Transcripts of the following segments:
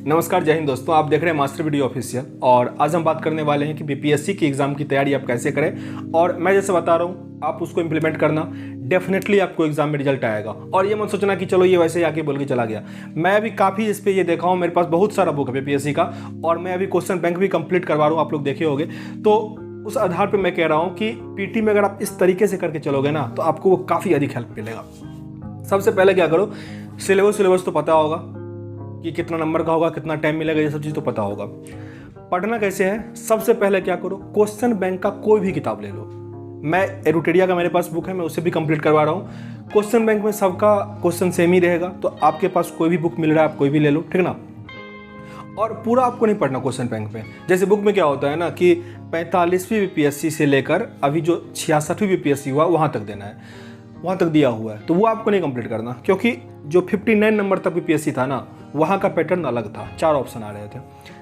नमस्कार, जय हिंद दोस्तों। आप देख रहे हैं मास्टर वीडियो ऑफिशियल और आज हम बात करने वाले हैं कि बीपीएससी की एग्ज़ाम की तैयारी आप कैसे करें। और मैं जैसे बता रहा हूँ आप उसको इम्प्लीमेंट करना, डेफिनेटली आपको एग्जाम में रिजल्ट आएगा। और ये मत सोचना कि चलो ये वैसे ही आके बोल के चला गया। मैं अभी काफ़ी इस पर ये देखा हूँ, मेरे पास बहुत सारा बुक है बीपीएससी का और मैं अभी क्वेश्चन बैंक भी कंप्लीट करवा रहा हूँ, आप लोग देखे होंगे। तो उस आधार पर मैं कह रहा हूँ कि पीटी में अगर आप इस तरीके से करके चलोगे ना तो आपको वो काफ़ी अधिक हेल्प मिलेगा। सबसे पहले क्या करो, सिलेबस तो पता होगा कि कितना नंबर का होगा, कितना टाइम मिलेगा, ये सब चीज़ तो पता होगा। पढ़ना कैसे है, सबसे पहले क्या करो, क्वेश्चन बैंक का कोई भी किताब ले लो। मैं एरुटेरिया का मेरे पास बुक है, मैं उसे भी कंप्लीट करवा रहा हूँ। क्वेश्चन बैंक में सबका क्वेश्चन सेम ही रहेगा, तो आपके पास कोई भी बुक मिल रहा है आप कोई भी ले लो, ठीक ना। और पूरा आपको नहीं पढ़ना क्वेश्चन बैंक में। जैसे बुक में क्या होता है ना कि 45वीं बीपीएससी से लेकर अभी जो 66वीं बीपीएससी हुआ वहाँ तक देना है, वहाँ तक दिया हुआ है, तो वो आपको नहीं कंप्लीट करना। क्योंकि जो 59 नंबर तक बीपीएससी था ना, वहाँ का पैटर्न अलग था, 4 ऑप्शन आ रहे थे।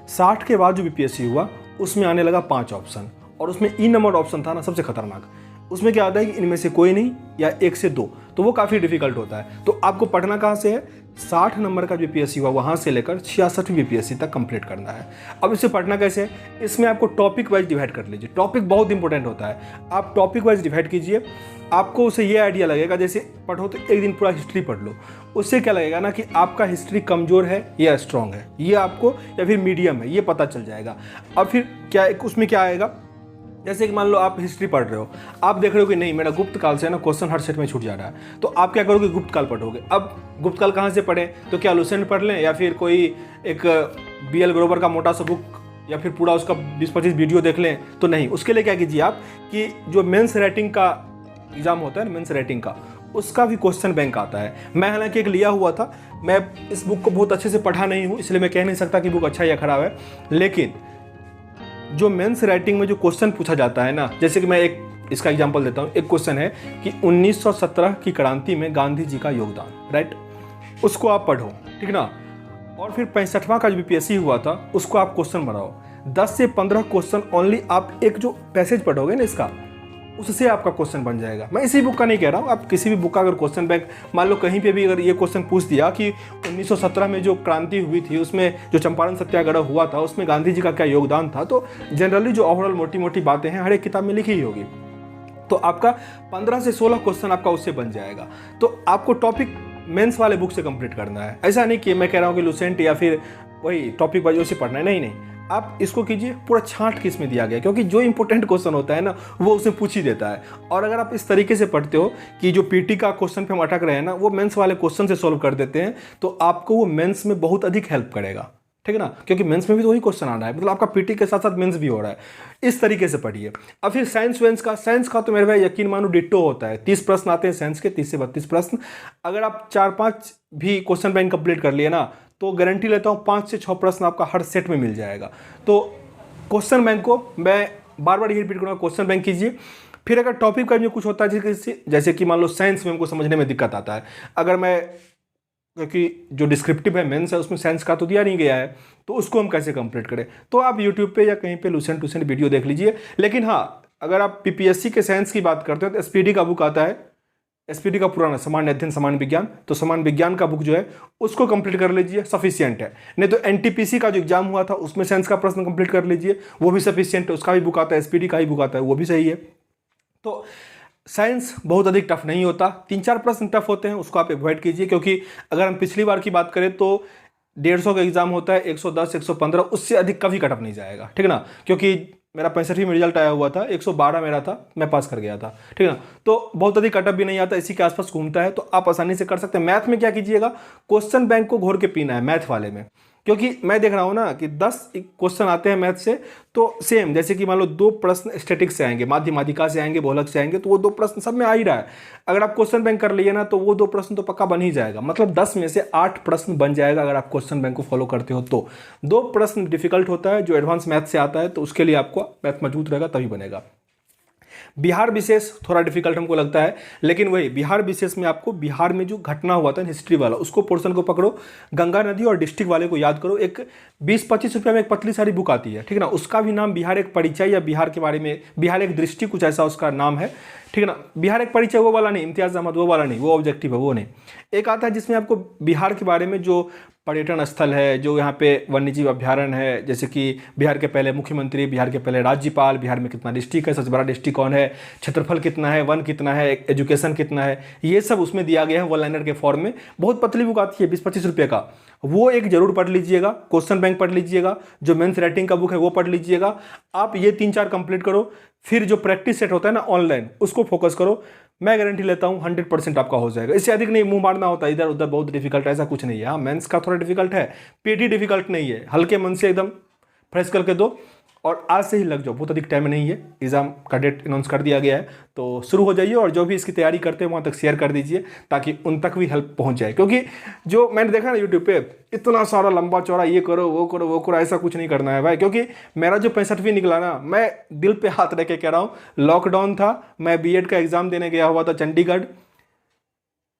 60 के बाद जो बीपीएससी हुआ उसमें आने लगा 5 ऑप्शन, और उसमें ई नंबर ऑप्शन था ना सबसे खतरनाक। उसमें क्या आता है कि इनमें से कोई नहीं या 1 से 2, तो वो काफ़ी डिफिकल्ट होता है। तो आपको पढ़ना कहाँ से है, 60 नंबर का बीपीएससी हुआ वहाँ से लेकर 66वीं बीपीएससी तक कंप्लीट करना है। अब इसे पढ़ना कैसे है, इसमें आपको टॉपिक वाइज डिवाइड कर लीजिए। टॉपिक बहुत इंपॉर्टेंट होता है, आप टॉपिक वाइज डिवाइड कीजिए। आपको उसे ये आइडिया लगेगा, जैसे पढ़ो तो एक दिन पूरा हिस्ट्री पढ़ लो, उससे क्या लगेगा ना कि आपका हिस्ट्री कमज़ोर है या स्ट्रॉन्ग है, ये आपको, या फिर मीडियम है, ये पता चल जाएगा। अब फिर क्या उसमें क्या आएगा, जैसे कि मान लो आप हिस्ट्री पढ़ रहे हो, आप देख रहे हो कि नहीं मेरा गुप्त काल से ना क्वेश्चन हर सेट में छूट जा रहा है, तो आप क्या करोगे, गुप्त काल पढ़ोगे। अब गुप्त काल कहाँ से पढ़ें, तो क्या लुसेंट पढ़ लें या फिर कोई एक BL ग्रोवर का मोटा सा बुक या फिर पूरा उसका 20-25 वीडियो देख लें, तो नहीं। उसके लिए क्या कीजिए आप कि जो मेंस राइटिंग का एग्जाम होता है, मेंस राइटिंग का, उसका भी क्वेश्चन बैंक आता है। मैं हालांकि एक लिया हुआ था, मैं इस बुक को बहुत अच्छे से पढ़ा नहीं हूँ, इसलिए मैं कह नहीं सकता कि बुक अच्छा या खराब है। लेकिन जो मेंस राइटिंग में जो क्वेश्चन पूछा जाता है ना, जैसे कि मैं एक इसका एग्जांपल देता हूँ। एक क्वेश्चन है कि 1917 की क्रांति में गांधी जी का योगदान, राइट, उसको आप पढ़ो, ठीक ना। और फिर 65वां का जो बीपीएससी हुआ था उसको आप क्वेश्चन बनाओ। 10 से 15 क्वेश्चन ओनली आप एक जो पैसेज पढ़ोगे ना इसका, उससे आपका क्वेश्चन बन जाएगा। मैं इसी बुक का नहीं कह रहा हूँ, आप किसी भी बुक का अगर क्वेश्चन बैंक, मान लो कहीं पे भी अगर ये क्वेश्चन पूछ दिया कि 1917 में जो क्रांति हुई थी, उसमें जो चंपारण सत्याग्रह हुआ था, उसमें गांधी जी का क्या योगदान था, तो जनरली जो ओवरऑल मोटी मोटी बातें हैं हर एक किताब में लिखी ही होगी, तो आपका 15 से 16 क्वेश्चन आपका उससे बन जाएगा। तो आपको टॉपिक मेंस वाले बुक से कंप्लीट करना है। ऐसा नहीं कि मैं कह रहा हूँ कि लुसेंट या फिर वही टॉपिक वाइज से पढ़ना है, नहीं। आप इसको कीजिए, पूरा छांट के इसमें दिया गया, क्योंकि जो इंपॉर्टेंट क्वेश्चन होता है ना वो उसमें पूछ ही देता है। और अगर आप इस तरीके से पढ़ते हो कि जो पीटी का क्वेश्चन पे हम अटक रहे हैं ना, वो मेंस वाले क्वेश्चन से सॉल्व कर देते हैं, तो आपको वो मेंस में बहुत अधिक हेल्प करेगा, ठीक है ना। क्योंकि मेंस में भी तो वही क्वेश्चन आ रहा है, मतलब आपका पीटी के साथ साथ मेंस भी हो रहा है। इस तरीके से पढ़िए। अब फिर साइंस का तो मेरे भाई यकीन मानो डिट्टो होता है। 30 प्रश्न आते हैं साइंस के, 30 से 32 प्रश्न। अगर आप 4-5 भी क्वेश्चन बैंक कंप्लीट कर लिए ना, तो गारंटी लेता हूँ 5 से 6 प्रश्न आपका हर सेट में मिल जाएगा। तो क्वेश्चन बैंक को मैं बार बार ये रिपीट करूँगा, क्वेश्चन बैंक कीजिए। फिर अगर टॉपिक का जो कुछ होता है, जैसे कि मान लो साइंस में हमको समझने में दिक्कत आता है, अगर मैं, क्योंकि जो डिस्क्रिप्टिव है मेंस है उसमें साइंस का तो दिया नहीं गया है, तो उसको हम कैसे कंप्लीट करें, तो आप यूट्यूब पे या कहीं पे लुसेंट वीडियो देख लीजिए। लेकिन हाँ, अगर आप पीपीएससी के साइंस की बात करते हो तो एसपीडी का बुक आता है, एसपीडी का पुराना सामान्य अध्ययन सामान्य विज्ञान, तो सामान्य विज्ञान का बुक जो है उसको कंप्लीट कर लीजिए, सफिशियंट है। नहीं तो एनटीपीसी का जो एग्जाम हुआ था उसमें साइंस का प्रश्न कंप्लीट कर लीजिए, वो भी सफिशियंट है, उसका भी बुक आता है, एसपीडी का ही बुक आता है, वो भी सही है। तो साइंस बहुत अधिक टफ नहीं होता, 3-4 प्रश्न टफ होते हैं, उसको आप अवॉइड कीजिए। क्योंकि अगर हम पिछली बार की बात करें तो 150 का एग्जाम होता है, 110, 115, उससे अधिक कभी कटअप नहीं जाएगा, ठीक है ना। क्योंकि मेरा 65वीं में रिजल्ट आया हुआ था, 112 मेरा था, मैं पास कर गया था, ठीक है ना। तो बहुत अधिक कटअप भी नहीं आता, इसी के आसपास घूमता है, तो आप आसानी से कर सकते हैं। मैथ में क्या कीजिएगा, क्वेश्चन बैंक को घोर के पीना है मैथ वाले में। क्योंकि मैं देख रहा हूँ ना कि 10 क्वेश्चन आते हैं मैथ से, तो सेम जैसे कि मान लो 2 प्रश्न स्टैटिक्स से आएंगे, माध्यमातिका से आएंगे, बहुलक से आएंगे, तो वो 2 प्रश्न सब में आ ही रहा है। अगर आप क्वेश्चन बैंक कर लिए ना तो वो 2 प्रश्न तो पक्का बन ही जाएगा, मतलब 10 में से 8 प्रश्न बन जाएगा अगर आप क्वेश्चन बैंक को फॉलो करते हो तो। 2 प्रश्न डिफिकल्ट होता है जो एडवांस मैथ से आता है, तो उसके लिए आपको मैथ मजबूत रहेगा तभी बनेगा। बिहार विशेष थोड़ा डिफिकल्ट हमको लगता है, लेकिन वही बिहार विशेष में आपको बिहार में जो घटना हुआ था हिस्ट्री वाला, उसको पोर्शन को पकड़ो, गंगा नदी और डिस्ट्रिक्ट वाले को याद करो। एक 20-25 रुपये में एक पतली सारी बुक आती है, ठीक है ना, उसका भी नाम बिहार एक परिचय या बिहार के बारे में, बिहार एक दृष्टि, कुछ ऐसा उसका नाम है, ठीक है ना। बिहार एक परिचय वो वाला नहीं, इम्तियाज अहमद वो वाला नहीं, वो ऑब्जेक्टिव है वो नहीं। एक आता है जिसमें आपको बिहार के बारे में, जो पर्यटन स्थल है, जो यहाँ पे वन्यजीव अभ्यारण्य है, जैसे कि बिहार के पहले मुख्यमंत्री, बिहार के पहले राज्यपाल, बिहार में कितना डिस्ट्रिक्ट है, सबसे बड़ा डिस्ट्रिक्ट कौन है, क्षेत्रफल कितना है, वन कितना है, एजुकेशन कितना है, ये सब उसमें दिया गया है वन लाइनर के फॉर्म में। बहुत पतली बुक आती है, 20-25 रुपये का। वो एक जरूर पढ़ लीजिएगा। क्वेश्चन बैंक पढ़ लीजिएगा, जो मेंस राइटिंग का बुक है वो पढ़ लीजिएगा। आप ये 3-4 कंप्लीट करो, फिर जो प्रैक्टिस सेट होता है ना ऑनलाइन, उसको फोकस करो। मैं गारंटी लेता हूँ 100% आपका हो जाएगा। इससे अधिक नहीं मुंह मारना होता, इधर उधर बहुत डिफिकल्ट है, ऐसा कुछ नहीं है। हाँ, मेंस का थोड़ा डिफिकल्ट है, पीटी डिफिकल्ट नहीं है। हल्के मन से एकदम फ्रेश करके दो और आज से ही लग जाओ, बहुत अधिक टाइम नहीं है। एग्जाम का डेट अनाउंस कर दिया गया है, तो शुरू हो जाइए। और जो भी इसकी तैयारी करते हैं वहाँ तक शेयर कर दीजिए, ताकि उन तक भी हेल्प पहुँच जाए। क्योंकि जो मैंने देखा ना यूट्यूब पे, इतना सारा लंबा चौड़ा ये करो वो करो वो करो, ऐसा कुछ नहीं करना है भाई। क्योंकि मेरा जो 65वीं निकला ना, मैं दिल पे हाथ रख के कह रहा हूँ, लॉकडाउन था, मैं बीएड का एग्ज़ाम देने गया हुआ था चंडीगढ़,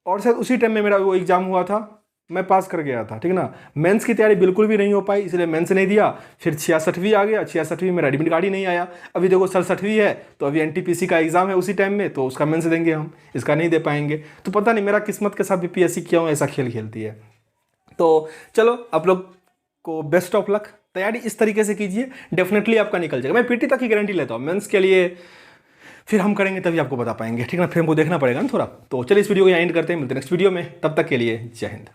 और शायद उसी टाइम में मेरा वो एग्ज़ाम हुआ था, मैं पास कर गया था, ठीक ना। मेंस की तैयारी बिल्कुल भी नहीं हो पाई, इसलिए मेंस नहीं दिया। फिर 66वीं आ गया, 66वीं मेरा एडमिट कार्ड ही नहीं आया। अभी देखो 67वीं है, तो अभी एनटीपीसी का एग्ज़ाम है उसी टाइम में, तो उसका मेंस देंगे हम, इसका नहीं दे पाएंगे। तो पता नहीं मेरा किस्मत के साथ बीपीएससी क्यों ऐसा खेल खेलती है। तो चलो, आप लोग को बेस्ट ऑफ लक। तैयारी इस तरीके से कीजिए, डेफिनेटली आपका निकल जाएगा। मैं पीटी तक की गारंटी लेता हूँ, मेंस के लिए फिर हम करेंगे तभी आपको बता पाएंगे, ठीक ना। फिर हमको देखना पड़ेगा ना थोड़ा। तो चलिए इस वीडियो को यहाँ एंड करते हैं, मिलते हैं नेक्स्ट वीडियो में। तब तक के लिए जय हिंद।